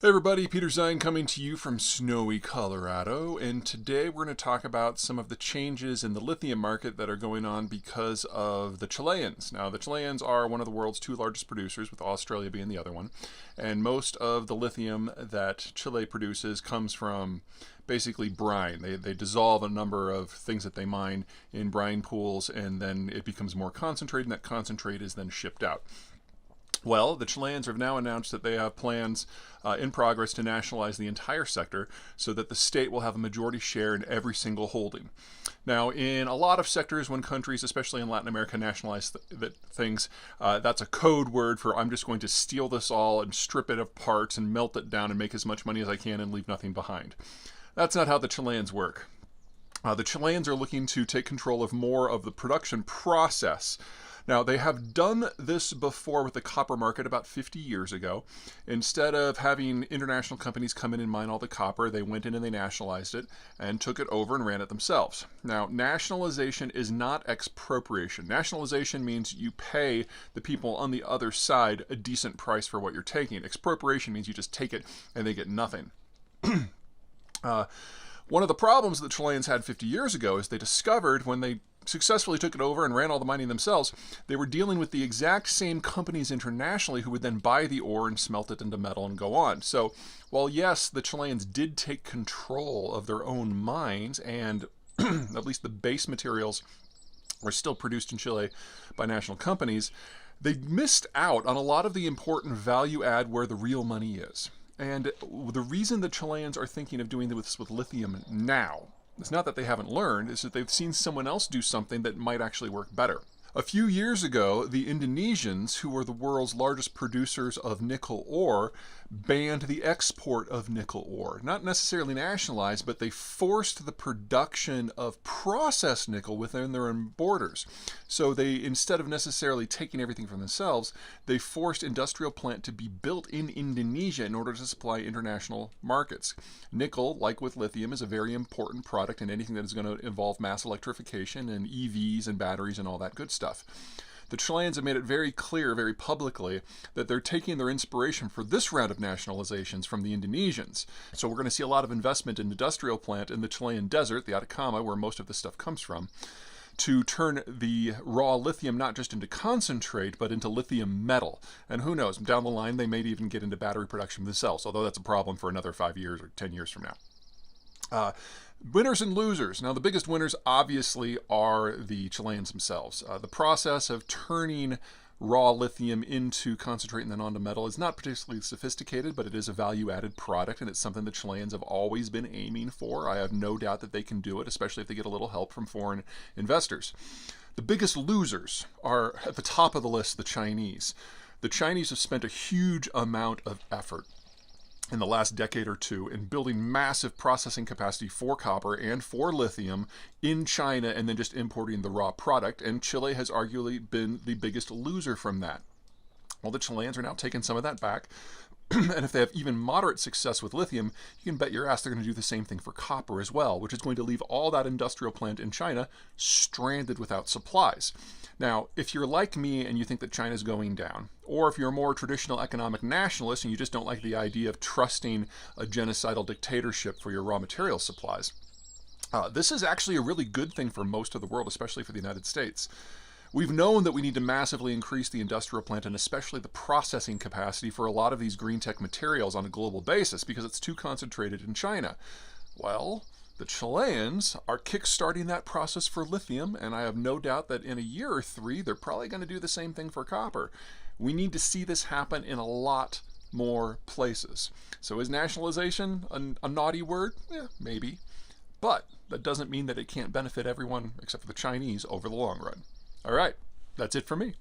Hey everybody, Peter Zeihan coming to you from snowy Colorado, and today we're going to talk about some of the changes in the lithium market that are going on because of the Chileans. Now, the Chileans are one of the world's two largest producers, with Australia being the other one, and most of the lithium that Chile produces comes from basically brine. They dissolve a number of things that they mine in brine pools, and then it becomes more concentrated, and that concentrate is then shipped out. Well, the Chileans have now announced that they have plans in progress to nationalize the entire sector so that the state will have a majority share in every single holding. Now, in a lot of sectors, when countries, especially in Latin America, nationalize things, that's a code word for I'm just going to steal this all and strip it of parts and melt it down and make as much money as I can and leave nothing behind. That's not how the Chileans work. The Chileans are looking to take control of more of the production process. Now, they have done this before with the copper market about 50 years ago. Instead of having international companies come in and mine all the copper, they went in and they nationalized it and took it over and ran it themselves. Now, nationalization is not expropriation. Nationalization means you pay the people on the other side a decent price for what you're taking. Expropriation means you just take it and they get nothing. One of the problems that the Chileans had 50 years ago is they discovered when they successfully took it over and ran all the mining themselves, they were dealing with the exact same companies internationally who would then buy the ore and smelt it into metal and go on. So while yes, the Chileans did take control of their own mines and at least the base materials were still produced in Chile by national companies, they missed out on a lot of the important value add where the real money is. And the reason the Chileans are thinking of doing this with lithium now, it's not that they haven't learned, it's that they've seen someone else do something that might actually work better. A few years ago, the Indonesians, who were the world's largest producers of nickel ore, banned the export of nickel ore. Not necessarily nationalized, but they forced the production of processed nickel within their own borders. So they, instead of necessarily taking everything from themselves, they forced industrial plant to be built in Indonesia in order to supply international markets. Nickel, like with lithium, is a very important product in anything that is going to involve mass electrification and EVs and batteries and all that good stuff. The Chileans have made it very clear, very publicly, that they're taking their inspiration for this round of nationalizations from the Indonesians. So we're going to see a lot of investment in industrial plant in the Chilean desert, the Atacama, where most of this stuff comes from, to turn the raw lithium not just into concentrate, but into lithium metal. And who knows, down the line they may even get into battery production themselves, although that's a problem for another 5 years or 10 years from now. Winners and losers. Now, the biggest winners obviously are the Chileans themselves. The process of turning raw lithium into concentrate and then onto metal is not particularly sophisticated, but it is a value-added product, and it's something the Chileans have always been aiming for. I have no doubt that they can do it, especially if they get a little help from foreign investors. The biggest losers are, at the top of the list, the Chinese. The Chinese have spent a huge amount of effort in the last decade or two in building massive processing capacity for copper and for lithium in China and then just importing the raw product, and Chile has arguably been the biggest loser from that. Well, the Chileans are now taking some of that back, and if they have even moderate success with lithium, you can bet your ass they're going to do the same thing for copper as well, which is going to leave all that industrial plant in China stranded without supplies. Now, if you're like me and you think that China's going down, or if you're a more traditional economic nationalist and you just don't like the idea of trusting a genocidal dictatorship for your raw material supplies, this is actually a really good thing for most of the world, especially for the United States. We've known that we need to massively increase the industrial plant and especially the processing capacity for a lot of these green tech materials on a global basis because it's too concentrated in China. Well, the Chileans are kickstarting that process for lithium, and I have no doubt that in a year or three, they're probably going to do the same thing for copper. We need to see this happen in a lot more places. So is nationalization a naughty word? Yeah, maybe. But that doesn't mean that it can't benefit everyone except for the Chinese over the long run. All right, that's it for me.